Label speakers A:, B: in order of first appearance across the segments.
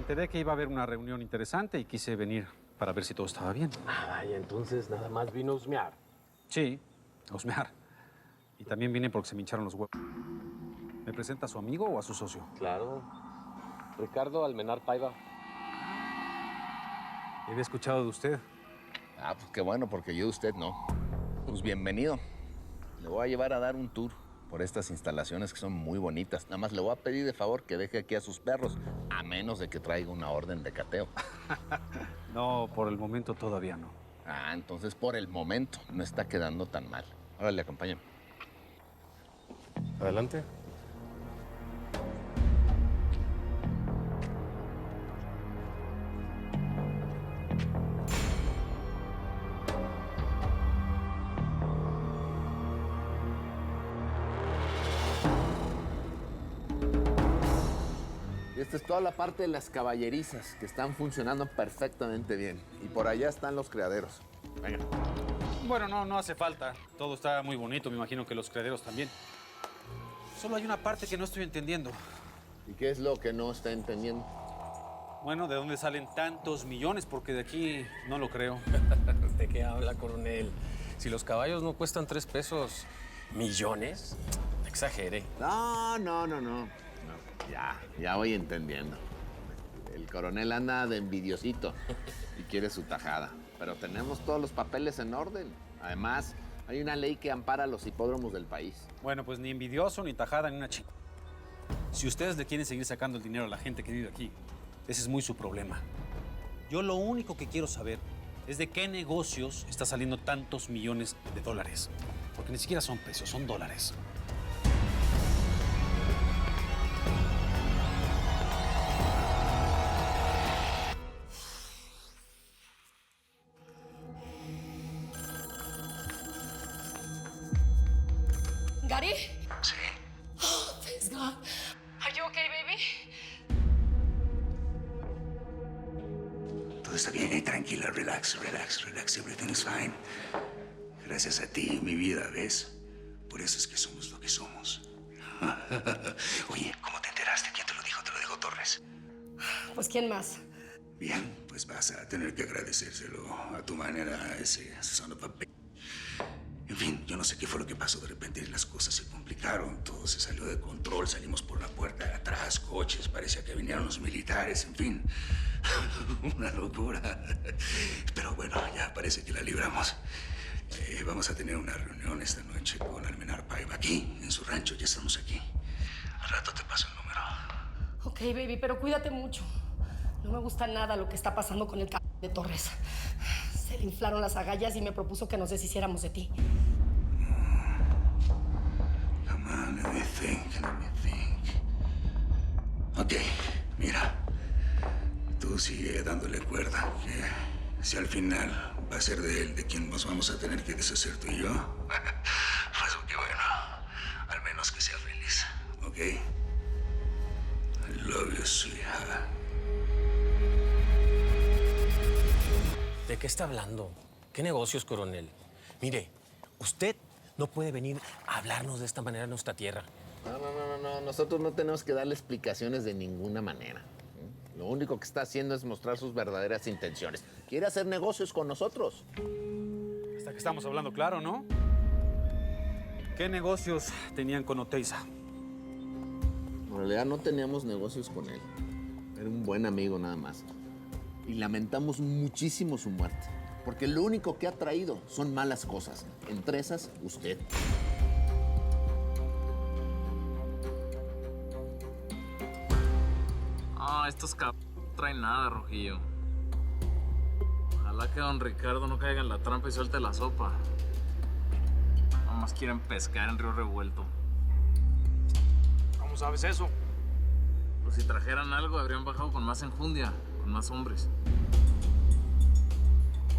A: enteré que iba a haber una reunión interesante y quise venir para ver si todo estaba bien.
B: Ay, entonces nada más vino a husmear.
A: Sí, a husmear. Y también vine porque se me hincharon los huevos. ¿Me presenta a su amigo o a su socio?
B: Claro. Ricardo Almenar Paiva.
A: Había escuchado de usted.
C: Ah, pues qué bueno, porque yo de usted no. Pues bienvenido. Le voy a llevar a dar un tour por estas instalaciones que son muy bonitas. Nada más le voy a pedir de favor que deje aquí a sus perros, a menos de que traiga una orden de cateo.
A: No, por el momento todavía no.
C: Ah, entonces por el momento no está quedando tan mal. Órale, acompáñame.
B: Adelante.
C: Esta es toda la parte de las caballerizas que están funcionando perfectamente bien. Y por allá están los criaderos. Venga.
A: Bueno, no hace falta. Todo está muy bonito, me imagino que los criaderos también. Solo hay una parte que no estoy entendiendo.
C: ¿Y qué es lo que no está entendiendo?
A: Bueno, ¿de dónde salen tantos millones? Porque de aquí no lo creo.
B: ¿De qué habla, coronel? Si los caballos no cuestan 3 pesos, ¿millones? No exagere.
C: No. Ya voy entendiendo. El coronel anda de envidiosito y quiere su tajada. Pero tenemos todos los papeles en orden. Además, hay una ley que ampara los hipódromos del país.
A: Bueno, pues ni envidioso, ni tajada, ni una chica. Si ustedes le quieren seguir sacando el dinero a la gente que vive aquí, ese es muy su problema. Yo lo único que quiero saber es de qué negocios está saliendo tantos millones de dólares. Porque ni siquiera son pesos, son dólares.
D: ¿Gary?
E: Sí.
D: Oh, thanks God. Are you okay, baby?
E: Todo está bien, tranquila, relax. Everything is fine. Gracias a ti, mi vida, ¿ves? Por eso es que somos lo que somos. Oye, ¿cómo te enteraste? ¿Quién te lo dijo? ¿Te lo dijo Torres?
D: Pues, ¿quién más?
E: Bien, pues vas a tener que agradecérselo a tu manera a ese son of a bitch. En fin, yo no sé qué fue lo que pasó. De repente las cosas se complicaron, todo se salió de control, salimos por la puerta de atrás, coches, parecía que vinieron los militares, en fin. Una locura. Pero bueno, ya parece que la libramos. Vamos a tener una reunión esta noche con Almenar Paiva aquí, en su rancho, ya estamos aquí. Al rato te paso el número.
D: Ok, baby, pero cuídate mucho. No me gusta nada lo que está pasando con el c de Torres. Se le inflaron las agallas y me propuso que nos deshiciéramos de ti.
E: Come on, let me think. Ok, mira. Tú sigue dándole cuerda, que si al final va a ser de él de quien nos vamos a tener que deshacer tú y yo, pues qué bueno. Al menos que sea feliz, ¿ok? I love you, sweetheart.
B: ¿De qué está hablando? ¿Qué negocios, coronel? Mire, usted no puede venir a hablarnos de esta manera en nuestra tierra.
C: No. Nosotros no tenemos que darle explicaciones de ninguna manera. Lo único que está haciendo es mostrar sus verdaderas intenciones. Quiere hacer negocios con nosotros.
A: Hasta que estamos hablando claro, ¿no? ¿Qué negocios tenían con Oteiza?
C: En realidad no teníamos negocios con él. Era un buen amigo nada más. Y lamentamos muchísimo su muerte. Porque lo único que ha traído son malas cosas. Entre esas, usted.
F: Estos cabrones no traen nada, Rojillo. Ojalá que don Ricardo no caiga en la trampa y suelte la sopa. Nomás quieren pescar en Río Revuelto.
G: ¿Cómo sabes eso?
F: Pues si trajeran algo, habrían bajado con más enjundia, con más hombres.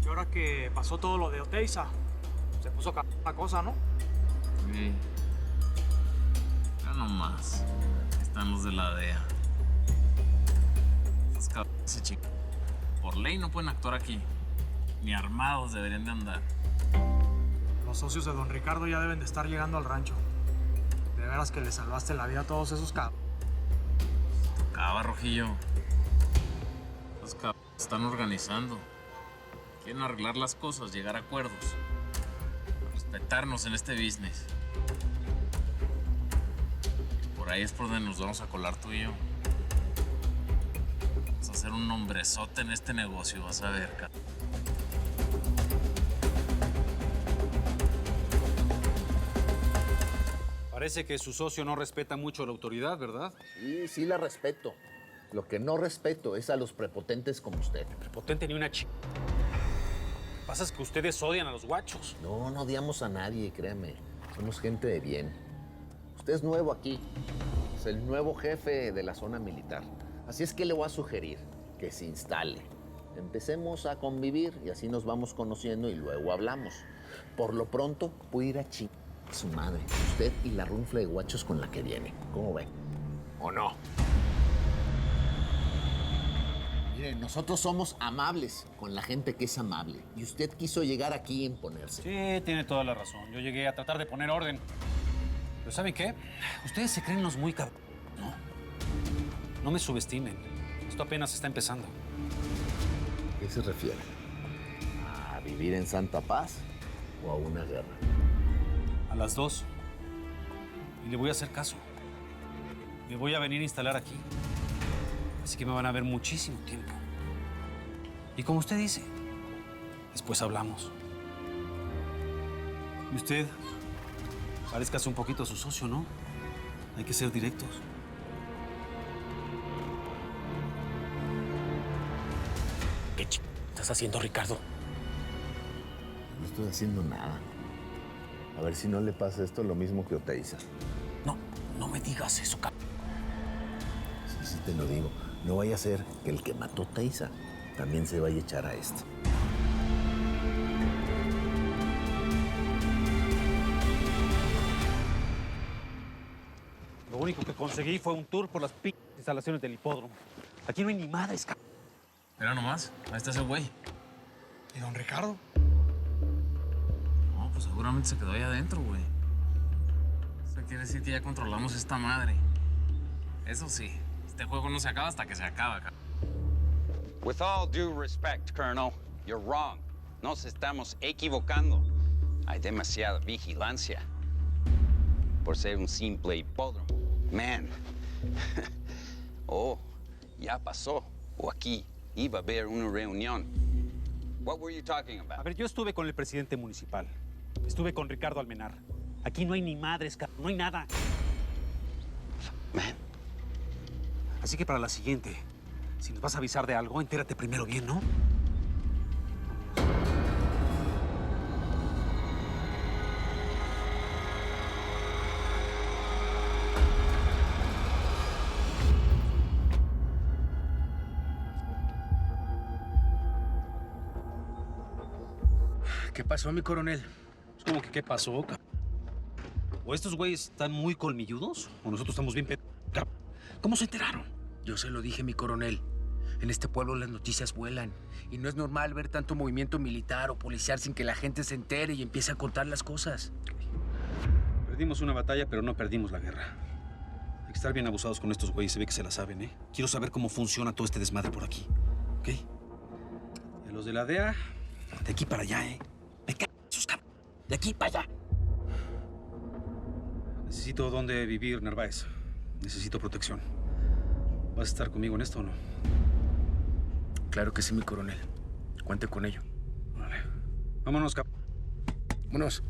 G: Y ahora que pasó todo lo de Oteiza, se puso la cosa, ¿no?
F: Sí. Ya nomás. Están los de la DEA. Estos cabrones se chican. Por ley no pueden actuar aquí. Ni armados deberían de andar.
G: Los socios de don Ricardo ya deben de estar llegando al rancho. De veras que le salvaste la vida a todos esos cabros.
F: Tocaba, Rojillo. Están organizando. Quieren arreglar las cosas, llegar a acuerdos. Respetarnos en este business. Por ahí es por donde nos vamos a colar tú y yo. Vamos a hacer un hombrezote en este negocio, vas a ver, cabrón.
A: Parece que su socio no respeta mucho la autoridad, ¿verdad?
C: Sí, sí la respeto. Lo que no respeto es a los prepotentes como usted.
A: Prepotente ni una chica. Lo que pasa es que ustedes odian a los guachos.
C: No, no odiamos a nadie, créeme. Somos gente de bien. Usted es nuevo aquí. Es el nuevo jefe de la zona militar. Así es que le voy a sugerir que se instale. Empecemos a convivir y así nos vamos conociendo y luego hablamos. Por lo pronto, voy a ir a chingar a su madre. Usted y la runfla de guachos con la que viene. ¿Cómo ven? ¿O no? Miren, nosotros somos amables con la gente que es amable. Y usted quiso llegar aquí a imponerse.
A: Sí, tiene toda la razón. Yo llegué a tratar de poner orden. Pero ¿saben qué? Ustedes se creen los muy cabrones, ¿no? No me subestimen. Esto apenas está empezando.
C: ¿A qué se refiere? ¿A vivir en santa paz o a una guerra?
A: A las dos. Y le voy a hacer caso. Me voy a venir a instalar aquí. Así que me van a ver muchísimo tiempo. Y como usted dice, después hablamos. Y usted, parezcase un poquito a su socio, ¿no? Hay que ser directos.
B: ¿Qué estás haciendo, Ricardo?
C: No estoy haciendo nada. A ver si no le pasa esto lo mismo que a Oteiza.
B: No, no me digas eso, cabrón.
C: Sí, sí te lo digo. No vaya a ser que el que mató a Oteiza también se vaya a echar a esto.
A: Lo único que conseguí fue un tour por las instalaciones del hipódromo. Aquí no hay ni madres, cabrón.
F: Mira nomás, ahí está ese güey.
G: ¿Y don Ricardo?
F: No, pues seguramente se quedó ahí adentro, güey. Eso quiere decir que ya controlamos esta madre. Eso sí, este juego no se acaba hasta que se acaba, cabrón.
H: With all due respect, Colonel, you're wrong. Nos estamos equivocando. Hay demasiada vigilancia por ser un simple hipódromo. Man. Oh, ya pasó. O aquí iba a haber una reunión. What were you talking
A: A
H: about?
A: ver, yo estuve con el presidente municipal. Estuve con Ricardo Almenar. Aquí no hay ni madres, cabrón. No hay nada.
H: Man,
A: Así que para la siguiente, si nos vas a avisar de algo, entérate primero bien, ¿no?
I: ¿Qué pasó, mi coronel?
A: Es como que, ¿qué pasó, cabrón? ¿O estos güeyes están muy colmilludos? ¿O nosotros estamos bien cabrón? ¿Cómo se enteraron?
I: Yo se lo dije, mi coronel. En este pueblo las noticias vuelan. Y no es normal ver tanto movimiento militar o policial sin que la gente se entere y empiece a contar las cosas.
A: Perdimos una batalla, pero no perdimos la guerra. Hay que estar bien abusados con estos güeyes. Se ve que se la saben, ¿eh? Quiero saber cómo funciona todo este desmadre por aquí. ¿Ok? Y a los de la DEA, de aquí para allá, ¿eh? Me cago en sus cabrones. De aquí para allá. Necesito dónde vivir, Narváez. Necesito protección. ¿Vas a estar conmigo en esto o no?
I: Claro que sí, mi coronel. Cuente con ello.
A: Vale. Vámonos,
I: Vámonos.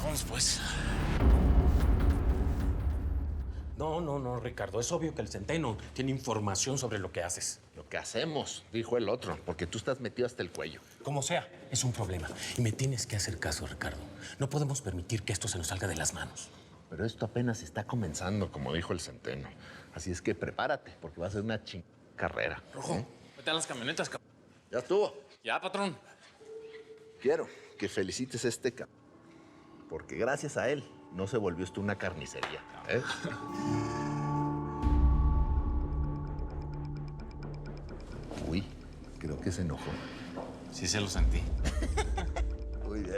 B: Vamos, pues. No, Ricardo. Es obvio que el Centeno tiene información sobre lo que haces.
C: Lo que hacemos, dijo el otro, porque tú estás metido hasta el cuello.
B: Como sea, es un problema. Y me tienes que hacer caso, Ricardo. No podemos permitir que esto se nos salga de las manos.
C: Pero esto apenas está comenzando, como dijo el Centeno. Así es que prepárate, porque va a ser una carrera.
F: Rojo, vete a las camionetas, cabrón.
C: Ya estuvo.
F: Ya, patrón.
C: Quiero que felicites a este porque gracias a él no se volvió esto una carnicería. ¿Eh? que se enojó.
F: Sí se lo sentí.
C: Muy bien.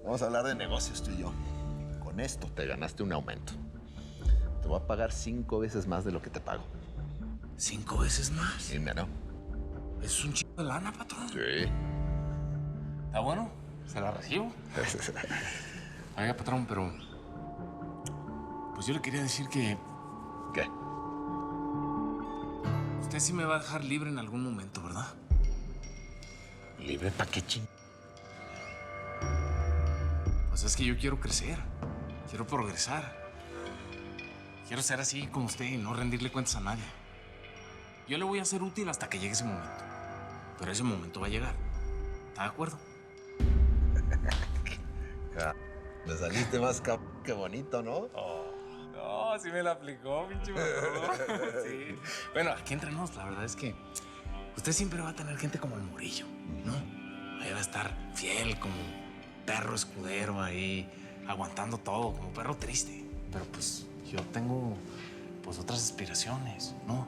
C: Vamos a hablar de negocios tú y yo. Con esto te ganaste un aumento. Te voy a pagar 5 veces más de lo que te pago.
F: ¿5 veces más?
C: Sí, ¿no?
F: Es un chico de lana, patrón.
C: Sí.
F: ¿Está bueno? Se la recibo. Oiga, patrón, pero... Pues yo le quería decir que...
C: ¿Qué?
F: Usted sí me va a dejar libre en algún momento, ¿verdad?
C: ¿Libre pa' qué ching?
F: Pues es que yo quiero crecer. Quiero progresar. Quiero ser así como usted y no rendirle cuentas a nadie. Yo le voy a ser útil hasta que llegue ese momento. Pero ese momento va a llegar. ¿Está de acuerdo?
C: Me saliste más que bonito, ¿no?
F: No, sí me la aplicó, pinche patrón. Sí. Bueno, aquí entre nos, la verdad es que usted siempre va a tener gente como el Murillo, ¿no? Ahí va a estar fiel como perro escudero ahí, aguantando todo, como perro triste. Pero pues yo tengo pues otras aspiraciones, ¿no?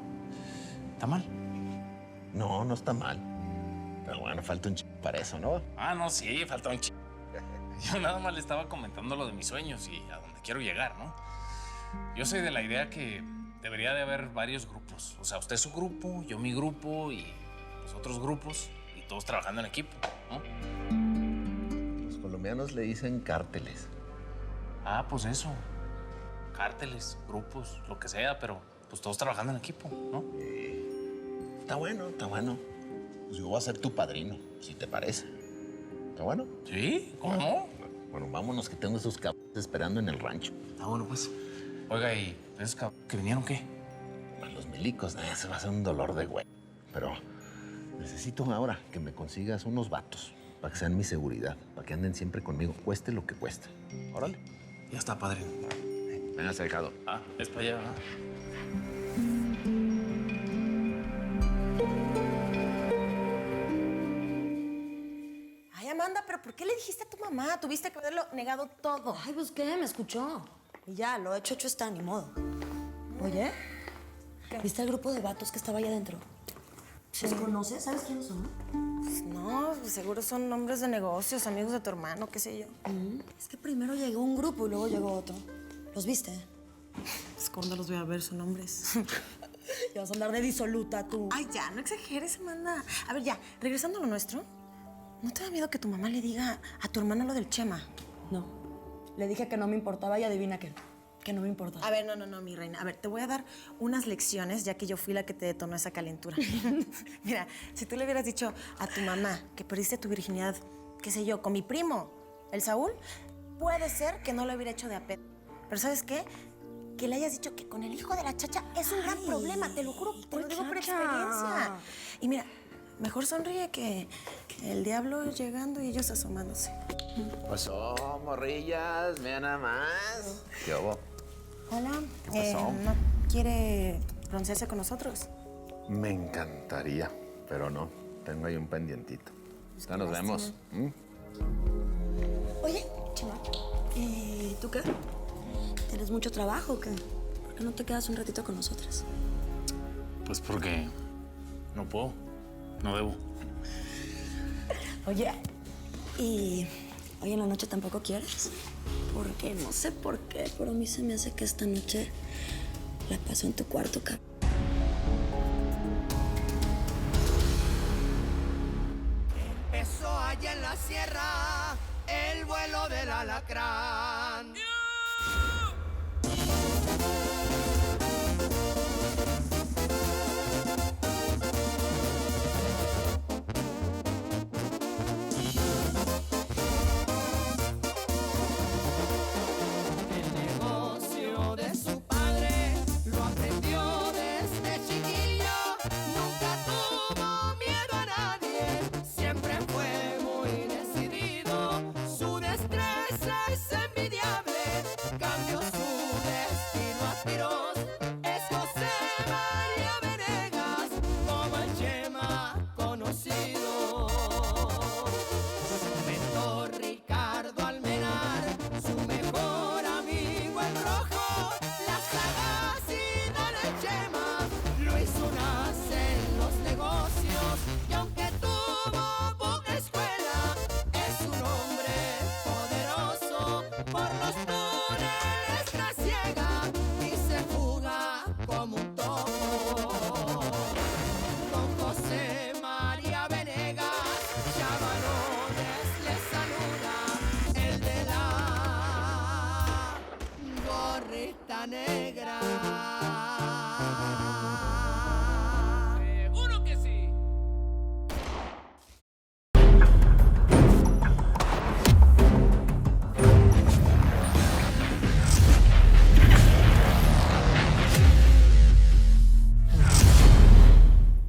F: ¿Está mal?
C: No, no está mal. Pero bueno, falta un para eso, ¿no?
F: Ah, no, sí, falta un Yo nada más le estaba comentando lo de mis sueños y a dónde quiero llegar, ¿no? Yo soy de la idea que debería de haber varios grupos. O sea, usted su grupo, yo mi grupo y los otros grupos y todos trabajando en equipo, ¿no?
C: Los colombianos le dicen cárteles.
F: Ah, pues eso. Cárteles, grupos, lo que sea, pero pues todos trabajando en equipo, ¿no?
C: Está bueno, está bueno. Pues yo voy a ser tu padrino, si te parece. ¿Está bueno?
F: ¿Sí? ¿Cómo no?
C: Bueno, vámonos que tengo esos cabrones esperando en el rancho.
F: Está bueno, pues. Oiga, ¿y esos que vinieron qué?
C: Bueno, los milicos, eso va a ser un dolor de güey. Pero necesito ahora que me consigas unos vatos para que sean mi seguridad, para que anden siempre conmigo, cueste lo que cueste. Órale.
F: Ya está, padre.
C: Venga, dejado.
F: Ah, es para allá, ¿no?
J: Ay, Amanda, ¿pero por qué le dijiste a tu mamá? Tuviste que haberlo negado todo.
D: Ay, pues qué, me escuchó.
J: Y ya, lo hecho está, ni modo. Oye, ¿viste el grupo de vatos que estaba ahí adentro?
D: ¿Los conoces? ¿Sabes quiénes son?
J: Pues no, seguro son hombres de negocios, amigos de tu hermano, qué sé yo.
D: Es que primero llegó un grupo y luego llegó otro. ¿Los viste?
J: Pues cuando los voy a ver, son hombres.
D: Ya vas a andar de disoluta tú.
J: Ay, ya, no exageres, Amanda. A ver, ya, regresando a lo nuestro, ¿no te da miedo que tu mamá le diga a tu hermana lo del Chema?
D: No. Le dije que no me importaba y adivina qué. Que no me importa.
J: A ver, no, mi reina. A ver, te voy a dar unas lecciones, ya que yo fui la que te detonó esa calentura. Mira, si tú le hubieras dicho a tu mamá que perdiste tu virginidad, qué sé yo, con mi primo, el Saúl, puede ser que no lo hubiera hecho de a pedo. Pero ¿sabes qué? Que le hayas dicho que con el hijo de la chacha es un gran problema, te lo juro, te lo digo por experiencia. Y mira, mejor sonríe que el diablo llegando y ellos asomándose.
C: Pues morrillas, vean nada más. ¿Qué hubo?
J: Hola.
C: ¿Qué pasó?
J: ¿No quiere broncearse con nosotros?
C: Me encantaría, pero no. Tengo ahí un pendientito. Ya nos vemos.
D: Oye, Chema, ¿y tú qué? ¿Tienes mucho trabajo o qué? ¿Por qué no te quedas un ratito con nosotras?
F: Pues porque no puedo, no debo.
D: Oye, ¿y hoy en la noche tampoco quieres? Porque no sé por qué, pero a mí se me hace que esta noche la paso en tu cuarto, cabrón.
K: Empezó allá en la sierra el vuelo del alacrán.